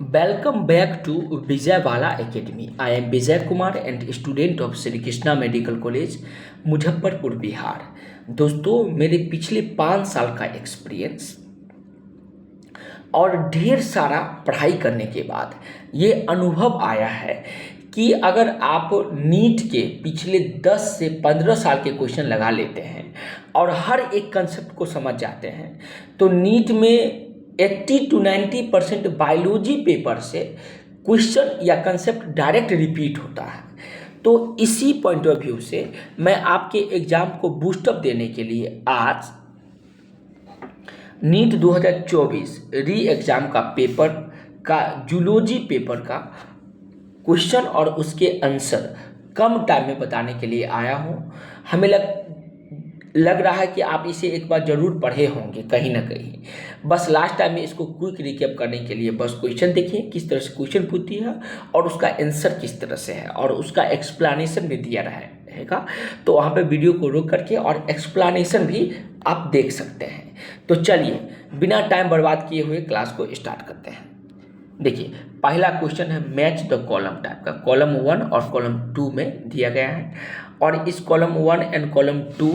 Welcome back to Vijayawala Academy. I am Vijay Kumar and student of Sri Krishna Medical College, Muzaffarpur Bihar. दोस्तों, मेरे पिछले 5 साल का experience और ढेर सारा पढ़ाई करने के बाद ये अनुभव आया है कि अगर आप नीट के पिछले 10 से 15 साल के क्वेश्चन लगा लेते हैं और हर एक कंसेप्ट को समझ जाते हैं तो नीट में 80 to 90% बायोलॉजी पेपर से क्वेश्चन या कंसेप्ट डायरेक्ट रिपीट होता है। तो इसी पॉइंट ऑफ व्यू से मैं आपके एग्जाम को बूस्टअप देने के लिए आज नीट 2024 री एग्ज़ाम का पेपर का जूलॉजी पेपर का क्वेश्चन और उसके आंसर कम टाइम में बताने के लिए आया हूँ। हमें लग रहा है कि आप इसे एक बार ज़रूर पढ़े होंगे कहीं ना कहीं। बस लास्ट टाइम में इसको क्विक रिकैप करने के लिए बस क्वेश्चन देखिए किस तरह से क्वेश्चन पूछती है और उसका आंसर किस तरह से है और उसका एक्सप्लेनेशन भी दिया रहेगा। तो वहाँ पे वीडियो को रोक करके और एक्सप्लेनेशन भी आप देख सकते हैं। तो चलिए बिना टाइम बर्बाद किए हुए क्लास को स्टार्ट करते हैं। देखिए, पहला क्वेश्चन है मैच द कॉलम टाइप का। कॉलम 1 और कॉलम 2 में दिया गया है और इस कॉलम 1 एंड कॉलम 2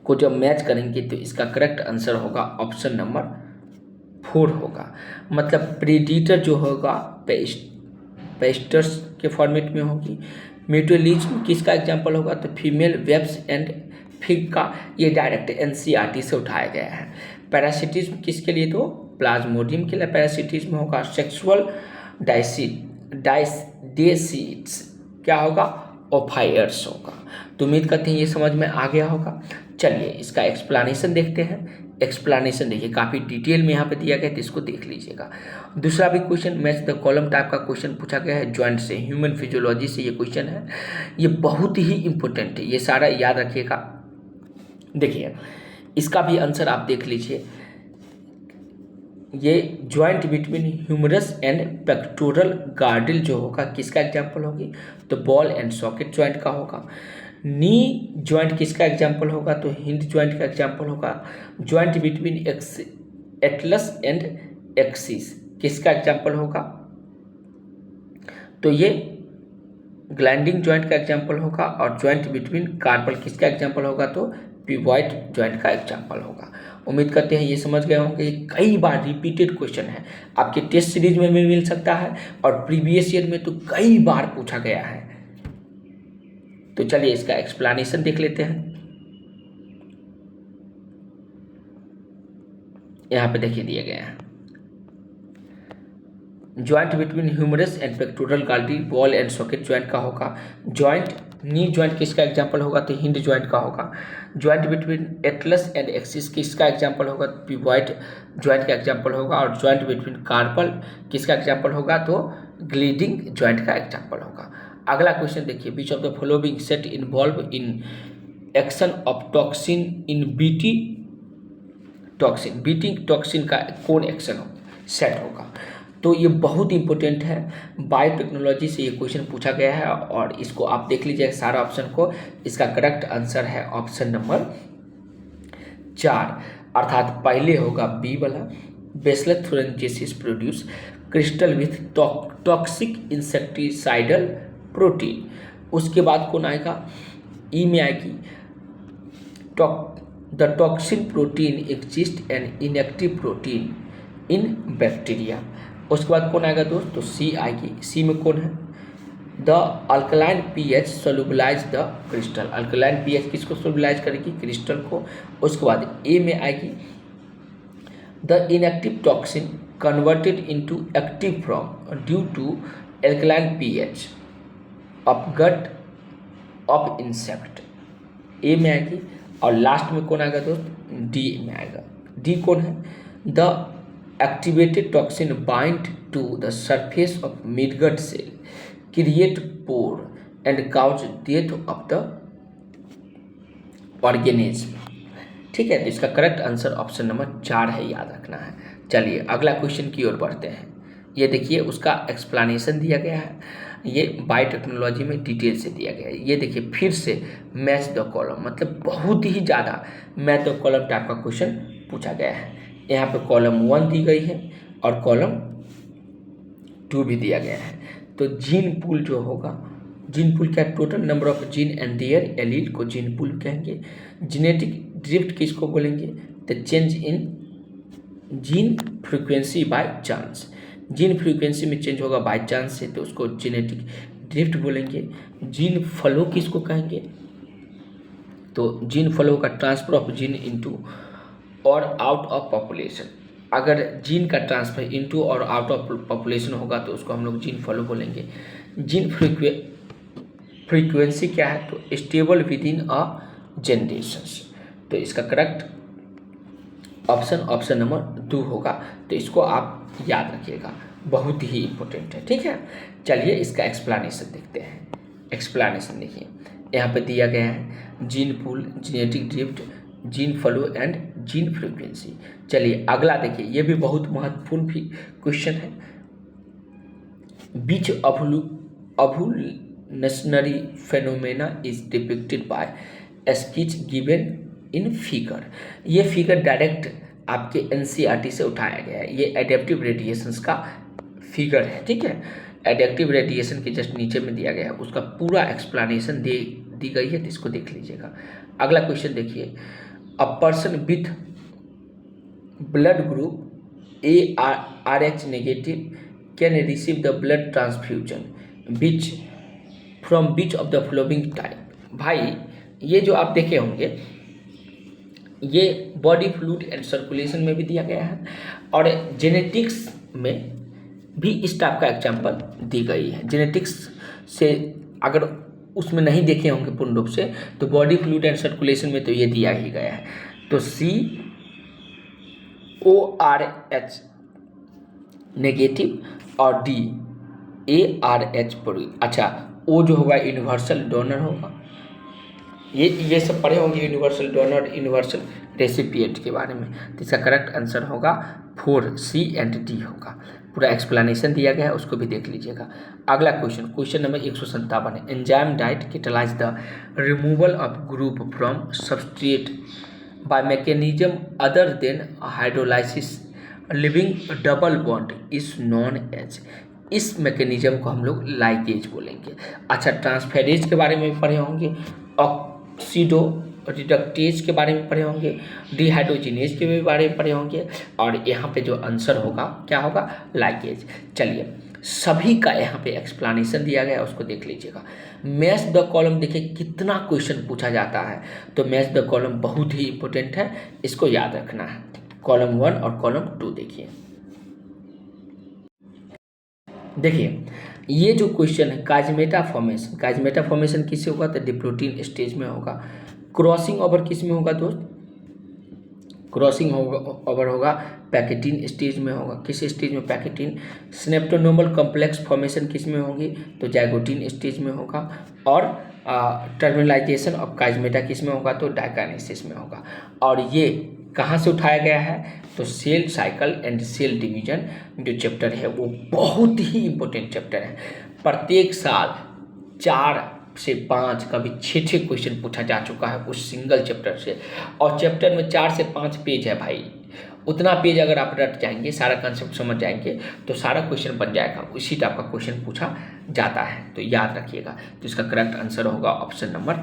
को जब मैच करेंगे तो इसका करेक्ट आंसर होगा ऑप्शन नंबर 4 होगा। मतलब प्रेडिटर जो होगा पेस्टर्स के फॉर्मेट में होगी। म्यूचुअलिज्म किसका एग्जाम्पल होगा तो फीमेल वेब्स एंड फिग का, ये डायरेक्ट एनसीईआरटी से उठाया गया है। पैरासिटिज्म किसके लिए तो प्लाज्मोडियम के लिए पैरासिटिज्म होगा। सेक्सुअल डेसिट्स क्या होगा ओफायर्स होगा। तो उम्मीद करते हैं ये समझ में आ गया होगा। चलिए इसका एक्सप्लेनेशन देखते हैं। एक्सप्लेनेशन देखिए काफ़ी डिटेल में यहाँ पे दिया गया है तो इसको देख लीजिएगा। दूसरा भी question match the column type का क्वेश्चन पूछा गया है जॉइंट से, ह्यूमन फिजियोलॉजी से ये क्वेश्चन है। ये बहुत ही इंपॉर्टेंट है, ये सारा याद रखिएगा। देखिए इसका भी आंसर आप देख लीजिए। ये joint between humerus and pectoral girdle जो होगा किसका एग्जाम्पल होगी तो बॉल एंड सॉकेट जॉइंट का होगा। नी जॉइंट किसका एग्जाम्पल होगा तो हिंड जॉइंट का एग्जाम्पल होगा। Joint between atlas and axis किसका एग्जाम्पल होगा तो ये ग्लैंडिंग जॉइंट का एग्जाम्पल होगा। और जॉइंट बिटवीन कार्पल किसका एग्जाम्पल होगा तो पिवॉइड जॉइंट का एग्जाम्पल होगा। उम्मीद करते हैं ये समझ गए होंगे। कई बार रिपीटेड क्वेश्चन है, आपके टेस्ट सीरीज में भी मिल सकता है और प्रीवियस ईयर में तो कई बार पूछा गया है। तो चलिए इसका एक्सप्लेनेशन देख लेते हैं। यहाँ पे देखिए दिए गए हैं joint between humerus and pectoral girdle ball and socket joint का होगा। जॉइंट नी जॉइंट किसका एग्जाम्पल होगा तो हिंड जॉइंट का होगा। Joint between atlas and axis किसका एग्जाम्पल होगा तो पिवॉइड जॉइंट का एग्जाम्पल होगा। और जॉइंट बिटवीन कार्पल किसका एग्जाम्पल होगा तो ग्लीडिंग जॉइंट का एग्जाम्पल होगा। अगला क्वेश्चन देखिए विच of the following set involve in action of toxin in BT toxin. BT toxin का कौन एक्शन सेट होगा तो ये बहुत इंपॉर्टेंट है। बायोटेक्नोलॉजी से ये क्वेश्चन पूछा गया है और इसको आप देख लीजिए सारा ऑप्शन को। इसका करेक्ट आंसर है ऑप्शन नंबर 4 अर्थात पहले होगा बी वाला। Bacillus thuringiensis produce crystal with toxic insecticidal protein. उसके बाद कौन आएगा ई में आएगी the toxin protein exist and inactive protein in bacteria. उसके बाद कौन आएगा दोस्त तो सी आएगी। सी में कौन है the alkaline pH solubilize the crystal. Alkaline pH किसको सोल्यूबलाइज करेगी क्रिस्टल को। उसके बाद ए में आएगी the inactive toxin converted into active from due to alkaline pH of gut of insect. A में आएगी। और लास्ट में कौन आएगा दोस्त डी में आएगा। डी कौन है the activated toxin bind to the surface of midgut cell, create pore and cause death of the organism। ठीक है, तो इसका करेक्ट आंसर ऑप्शन नंबर 4 है, याद रखना है। चलिए अगला क्वेश्चन की ओर बढ़ते हैं। ये देखिए उसका एक्सप्लेनेशन दिया गया है, ये बायोटेक्नोलॉजी में डिटेल से दिया गया है। ये देखिए फिर से मैच द कॉलम, मतलब बहुत ही ज़्यादा मैच द कॉलम टाइप का क्वेश्चन पूछा गया है। यहाँ पे कॉलम 1 दी गई है और कॉलम 2 भी दिया गया है। तो जीन पूल जो होगा, जीन पूल क्या, total number of gene and their allele को जीन पूल कहेंगे। जेनेटिक ड्रिफ्ट किसको बोलेंगे, the change in gene frequency by chance, gene frequency में चेंज होगा बाय चांस से, तो उसको जेनेटिक ड्रिफ्ट बोलेंगे। जीन फ्लो किसको कहेंगे, तो जीन फ्लो का ट्रांसफर ऑफ जीन इनटू और आउट ऑफ पॉपुलेशन, अगर जीन का ट्रांसफर इनटू और आउट ऑफ पॉपुलेशन होगा तो उसको हम लोग जीन फ्लो बोलेंगे। जीन फ्रीक्वेंसी क्या है, तो stable with in a generations, तो इसका करेक्ट ऑप्शन नंबर 2 होगा। तो इसको आप याद रखिएगा, बहुत ही इंपॉर्टेंट है, ठीक है। चलिए इसका एक्सप्लेनेशन देखते हैं। एक्सप्लेनेशन देखिए, यहाँ पे दिया गया है gene pool, genetic drift, gene flow and gene frequency. चलिए अगला देखिए, ये भी बहुत महत्वपूर्ण भी क्वेश्चन है। बीच evolutionary phenomena is depicted by sketch given in figure। ये फिगर डायरेक्ट आपके एनसीईआरटी से उठाया गया है। ये एडेप्टिव रेडिएशंस का फिगर है, ठीक है। एडेप्टिव रेडिएशन के जस्ट नीचे में दिया गया है, उसका पूरा एक्सप्लेनेशन दी गई है, तो इसको देख लीजिएगा। अगला क्वेश्चन देखिए, a person with blood group ARH negative can receive the blood transfusion from which of the following type. भाई ये जो आप देखे होंगे, ये बॉडी फ्लूइड एंड सर्कुलेशन में भी दिया गया है और जेनेटिक्स में भी इस टाइप का एग्जाम्पल दी गई है। जेनेटिक्स से अगर उसमें नहीं देखे होंगे पूर्ण रूप से, तो बॉडी फ्लूइड एंड सर्कुलेशन में तो ये दिया ही गया है। तो CORH नेगेटिव और DARH पॉजिटिव। अच्छा, O जो होगा यूनिवर्सल डोनर होगा, ये सब पढ़े होंगे, यूनिवर्सल डोनर, यूनिवर्सल रेसिपिएंट के बारे में। तो इसका करेक्ट आंसर होगा 4C एंड D होगा। पूरा एक्सप्लेनेशन दिया गया है, उसको भी देख लीजिएगा। अगला क्वेश्चन नंबर 157 है, enzyme that catalyse the removal of group from substrate by mechanism other than hydrolysis leaving double bond is known as. इस मैकेनिज्म को हम लोग लाइगेज बोलेंगे। अच्छा, ट्रांसफेरेज के बारे में भी पढ़े होंगे, ऑक्सीडो रिडक्टेज के बारे में पढ़े होंगे, डिहाइड्रोजिनेज के भी बारे में पढ़े होंगे, और यहाँ पे जो आंसर होगा क्या होगा, लाइगेज। चलिए सभी का यहाँ पे एक्सप्लेनेशन दिया गया है, उसको देख लीजिएगा। मैच द कॉलम देखिए कितना क्वेश्चन पूछा जाता है, तो मैच द कॉलम बहुत ही इंपॉर्टेंट है, इसको याद रखना है। कॉलम 1 और कॉलम 2 देखिए ये जो क्वेश्चन है, काजमेटा फॉर्मेशन किससे होगा, तो डिप्लोटीन स्टेज में होगा। क्रॉसिंग ओवर किस में होगा दोस्त, क्रॉसिंग ओवर होगा पैकेटिन स्टेज में होगा। किस स्टेज में, पैकेटिन। स्नेप्टोनोमल कॉम्प्लेक्स फॉर्मेशन किस में होगी, तो जाइगोटिन स्टेज में होगा। और टर्मिनलाइजेशन ऑफ काजमेटा किस में होगा, तो डायकाइनेसिस में होगा। और ये कहाँ से उठाया गया है, तो cell cycle and cell division जो चैप्टर है वो बहुत ही इंपॉर्टेंट चैप्टर है। प्रत्येक साल 4 से 5 कभी 6 क्वेश्चन पूछा जा चुका है उस सिंगल चैप्टर से, और चैप्टर में 4 से 5 पेज है भाई। उतना पेज अगर आप रट जाएंगे, सारा कंसेप्ट समझ जाएंगे, तो सारा क्वेश्चन बन जाएगा। उसी टाइप का क्वेश्चन पूछा जाता है, तो याद रखिएगा। तो इसका करेक्ट आंसर होगा ऑप्शन नंबर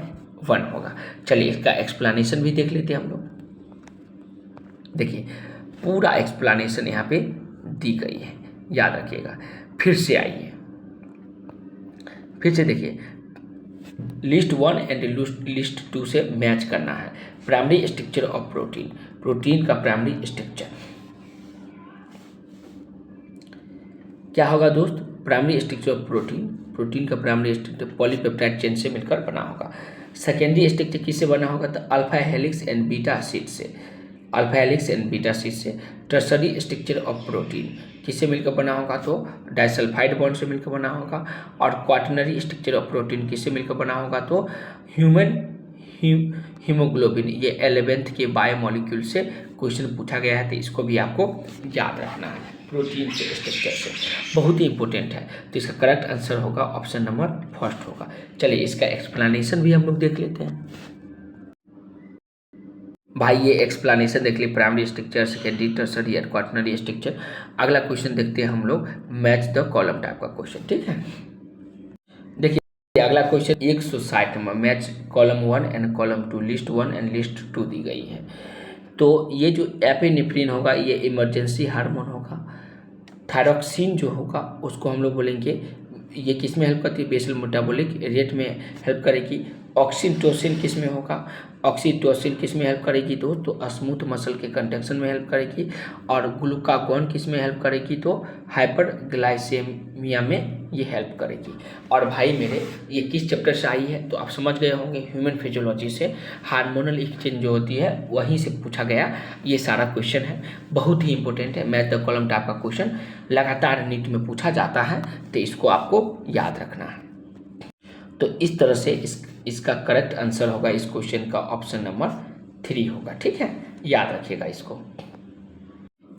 1 होगा। चलिए इसका एक्सप्लेनेशन भी देख लेते हैं हम लोग। देखिए पूरा एक्सप्लेनेशन यहाँ पे दी गई है, याद रखिएगा। फिर से आइए, फिर से देखिए, लिस्ट 1 एंड लिस्ट 2 से मैच करना है। प्राइमरी स्ट्रक्चर ऑफ प्रोटीन का प्राइमरी स्ट्रक्चर क्या होगा दोस्त, प्राइमरी स्ट्रक्चर ऑफ प्रोटीन का प्राइमरी स्ट्रक्चर पॉलीपेप्टाइड चेन से मिलकर बना होगा। सेकेंडरी स्ट्रक्चर किससे बना होगा, तो alpha helix and beta sheet से, टर्सरी स्ट्रक्चर ऑफ प्रोटीन किससे मिलकर बना होगा, तो डाइसल्फाइड बॉन्ड से मिलकर बना होगा। और क्वाटरनरी स्ट्रक्चर ऑफ प्रोटीन किससे मिलकर बना होगा, तो ह्यूमन हीमोग्लोबिन, ये 11th के बायोमोलिक्यूल से क्वेश्चन पूछा गया है, तो इसको भी आपको याद रखना है। प्रोटीन के स्ट्रक्चर से बहुत ही इंपॉर्टेंट है, तो इसका करेक्ट आंसर होगा ऑप्शन नंबर 1 होगा। चलिए इसका एक्सप्लेनेशन भी हम लोग देख लेते हैं। भाई ये एक्सप्लेनेशन देख लिए, प्राइमरी स्ट्रक्चर, सेकेंडरी, टर्सरी और क्वाटरनरी स्ट्रक्चर। अगला क्वेश्चन देखते हैं हम लोग, मैच द कॉलम टाइप का क्वेश्चन, ठीक है। देखिए अगला question 160 number, match column 1 and column 2, list 1 and list 2 दी गई है। तो ये जो एपिनेफ्रिन होगा ये इमरजेंसी हार्मोन होगा। थायरॉक्सिन जो होगा उसको हम लोग बोलेंगे, ये किस में हेल्प करती है, बेसल मेटाबॉलिक रेट में हेल्प करेगी। ऑक्सीटोसिन किस में होगा, ऑक्सीटोसिन किस में हेल्प करेगी दोस्त, तो स्मूथ मसल के कंट्रैक्शन में हेल्प करेगी। और ग्लूकागॉन किस में हेल्प करेगी, तो हाइपरग्लाइसेमिया में ये हेल्प करेगी। और भाई मेरे ये किस चैप्टर से आई है, तो आप समझ गए होंगे, ह्यूमन फिजियोलॉजी से। हार्मोनल एक्सचेंज जो होती है वहीं से पूछा गया ये सारा क्वेश्चन है, बहुत ही इंपॉर्टेंट है। मैथ द कॉलम टाइप का क्वेश्चन लगातार नीट में पूछा जाता है, तो इसको आपको याद रखना है। तो इस तरह से इसका करेक्ट आंसर होगा इस क्वेश्चन का ऑप्शन नंबर 3 होगा, ठीक है, याद रखिएगा इसको।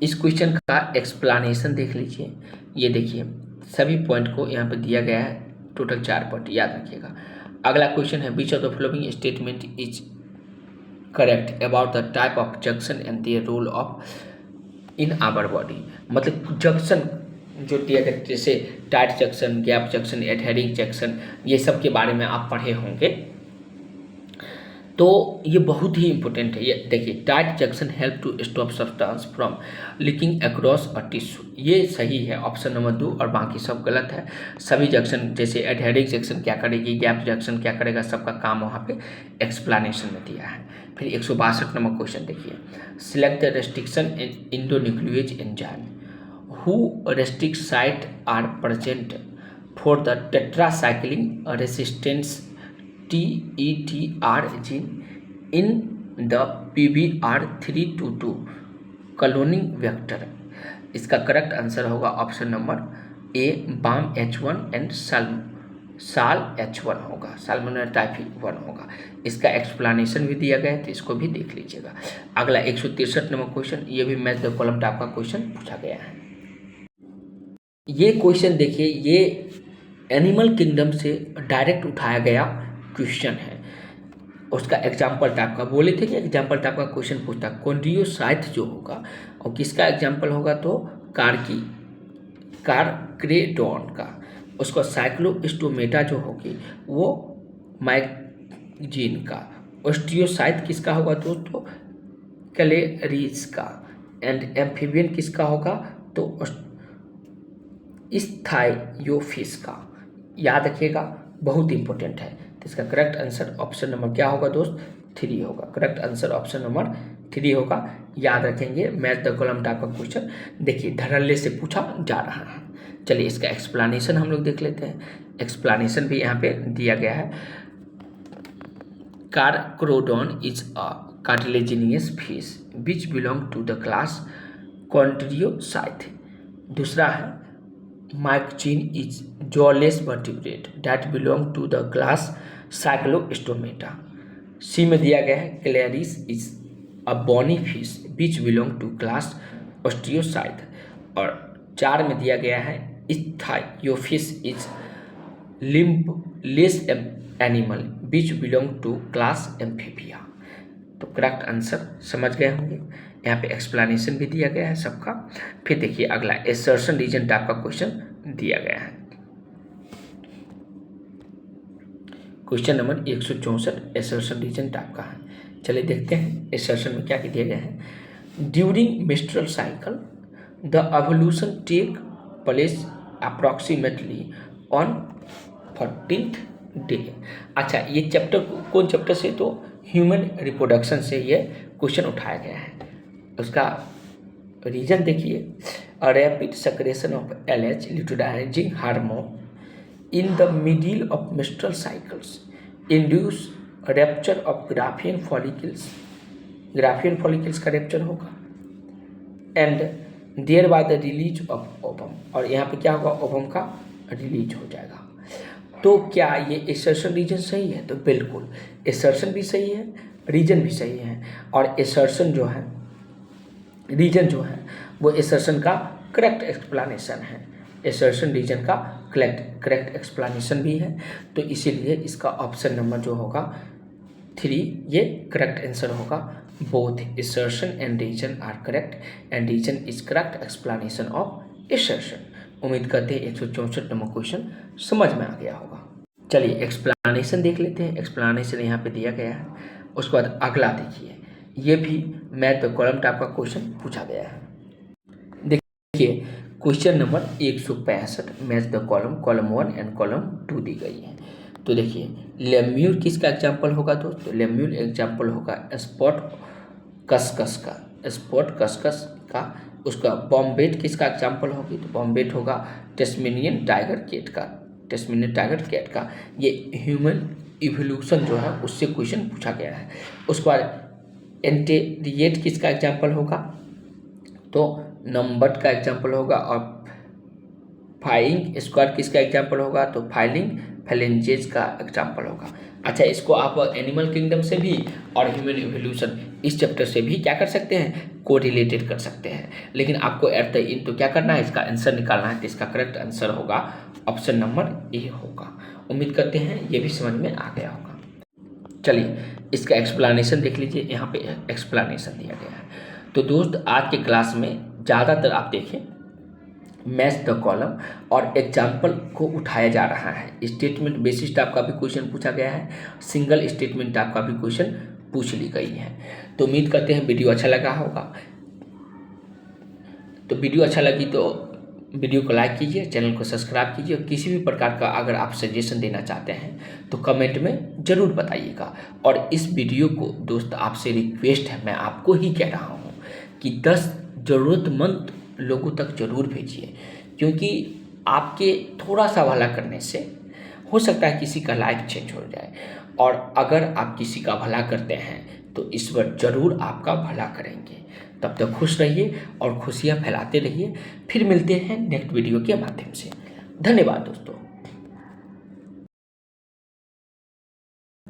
इस क्वेश्चन का एक्सप्लेनेशन देख लीजिए, ये देखिए सभी पॉइंट को यहाँ पे दिया गया है, टोटल 4 पॉइंट, याद रखिएगा। अगला क्वेश्चन है, which of the following statement is correct about the type of junction and their role of in our body. मतलब जंक्शन जो दिया गया, जैसे tight junction, gap junction, adhering junction, ये सब के बारे में आप पढ़े होंगे, तो ये बहुत ही इंपॉर्टेंट है। ये देखिए, tight junction help to stop substance from leaking across a tissue, ये सही है ऑप्शन नंबर 2, और बाकी सब गलत है। सभी जंक्शन जैसे एडहेरिंग जंक्शन क्या करेगी, गैप जंक्शन क्या करेगा, सबका काम वहाँ पे एक्सप्लेनेशन में दिया है। फिर 162 नंबर क्वेश्चन देखिए, select the restriction in endonuclease enzyme who restrict site are present for the tetracycline resistance TETR gene in the PBR322 cloning vector। इसका करेक्ट आंसर होगा option number A, Bam H1 and Sal H1 होगा, salmonella typhi 1 होगा। इसका explanation भी दिया गया है, तो इसको भी देख लीजिएगा। अगला 163 नंबर क्वेश्चन, ये भी मैथ द कॉलम टाइप का क्वेश्चन पूछा गया है। ये क्वेश्चन देखिए, ये एनिमल किंगडम से डायरेक्ट उठाया गया क्वेश्चन है। उसका एग्जाम्पल टाइप का बोले थे कि एग्जाम्पल टाइप का क्वेश्चन पूछता, कॉन्ड्रियोसाइट जो होगा और किसका एग्जाम्पल होगा, तो कार्क्रेडॉन का। उसका साइक्लोस्टोमेटा जो होगी वो माइजीन का। ऑस्टियोसाइट किसका होगा दोस्तों, कैलेरीज का। एंड एम्फीबियन किसका होगा, तो इस्थायोफिस का। याद रखिएगा, बहुत इंपॉर्टेंट है। तो इसका करेक्ट आंसर ऑप्शन नंबर क्या होगा दोस्त, 3 होगा। करेक्ट आंसर ऑप्शन नंबर 3 होगा, याद रखेंगे। मैथ द कॉलम टाइप का क्वेश्चन देखिए धड़ल्ले से पूछा जा रहा है। चलिए इसका एक्सप्लेनेशन हम लोग देख लेते हैं। एक्सप्लेनेशन भी यहाँ पे दिया गया है। Carcharodon is a cartilaginous fish which belong to the class chondrocyte. दूसरा है, Myxine is jawless vertebrate that belong to the class Cyclostomata. सी में दिया गया है, Clarias is a bony fish which belong to class osteocyte. और 4 में दिया गया है, Ichthyophis is limbless animal which belong to class Amphibia. तो करेक्ट आंसर समझ गए होंगे। यहाँ पे एक्सप्लेनेशन भी दिया गया है सबका। फिर देखिए अगला एसर्शन रीजन टाइप का क्वेश्चन दिया गया है। Question number 164 assertion reason type का है। चलिए देखते हैं एसर्शन में क्या दिया गया है। During menstrual cycle the evolution take place approximately on 14th day. अच्छा, ये चैप्टर कौन चैप्टर से, तो ह्यूमन रिप्रोडक्शन से ये क्वेश्चन उठाया गया है। उसका रीजन देखिए, a rapid secretion of LH luteinizing hormone in the middle of menstrual cycles induce rupture of Graafian follicles. Graafian follicles का रैप्चर होगा and thereby the release of ovum. और यहाँ पे क्या होगा, ओवम का रिलीज हो जाएगा। तो क्या ये एसर्शन रीजन सही है, तो बिल्कुल एसर्शन भी सही है, रीजन भी सही है। और एसर्शन जो है, रीजन जो है वो एसर्शन का करेक्ट एक्सप्लेनेशन है। एसर्शन रीजन का करेक्ट एक्सप्लेनेशन भी है। तो इसीलिए इसका ऑप्शन नंबर जो होगा 3 ये करेक्ट आंसर होगा both assertion and reason are correct and reason is correct explanation of assertion। उम्मीद करते हैं 164 नंबर क्वेश्चन समझ में आ गया होगा। चलिए एक्सप्लानेशन देख लेते हैं। एक्सप्लानेशन यहाँ पे दिया गया है। उसके बाद अगला देखिए, ये भी मैथ कॉलम टाइप का क्वेश्चन पूछा गया है। देखिए question number 165 match the column 1 and column 2 दी गई है। तो देखिए लेम्यूर किसका एग्जाम्पल होगा दोस्तों? लेम्यूर एग्जाम्पल होगा स्पॉट कसकस का। उसका बॉम्बेट किसका एग्जाम्पल होगी? तो बॉम्बेट होगा टेस्मेनियन टाइगर कैट का। ये ह्यूमन इवोल्यूशन जो है उससे क्वेश्चन पूछा गया है। उसके बाद एंटेरिएट किसका एग्जाम्पल होगा? तो नंबर का एग्जाम्पल होगा। और फाइंग स्क्वाड किसका एग्जाम्पल होगा? तो फाइलेंजेज का एग्जाम्पल होगा। अच्छा, इसको आप एनिमल किंगडम से भी और ह्यूमन इवोल्यूशन इस चैप्टर से भी क्या कर सकते हैं? को रिलेटेड कर सकते हैं। लेकिन आपको एट द एंड तो क्या करना है? इसका आंसर निकालना है। तो इसका करेक्ट आंसर होगा ऑप्शन नंबर ए होगा। उम्मीद करते हैं ये भी समझ में आ गया होगा। चलिए इसका एक्सप्लानेशन देख लीजिए। यहाँ पे एक्सप्लानेशन दिया गया है। तो दोस्त आज के क्लास में ज़्यादातर आप देखें मैच द कॉलम और एग्जाम्पल को उठाया जा रहा है। स्टेटमेंट बेसिस टाइप का भी क्वेश्चन पूछा गया है, सिंगल स्टेटमेंट टाइप का भी क्वेश्चन पूछ ली गई है। तो उम्मीद करते हैं वीडियो अच्छा लगा होगा। तो वीडियो अच्छा लगी तो वीडियो को लाइक कीजिए, चैनल को सब्सक्राइब कीजिए। और किसी भी प्रकार का अगर आप सजेशन देना चाहते हैं तो कमेंट में ज़रूर बताइएगा। और इस वीडियो को दोस्त आपसे रिक्वेस्ट है, मैं आपको ही कह रहा हूँ कि 10 ज़रूरतमंद लोगों तक ज़रूर भेजिए, क्योंकि आपके थोड़ा सा भला करने से हो सकता है किसी का लाइफ चेंज हो जाए। और अगर आप किसी का भला करते हैं तो ईश्वर ज़रूर आपका भला करेंगे। तब तक खुश रहिए और खुशियाँ फैलाते रहिए। फिर मिलते हैं नेक्स्ट वीडियो के माध्यम से। धन्यवाद दोस्तों।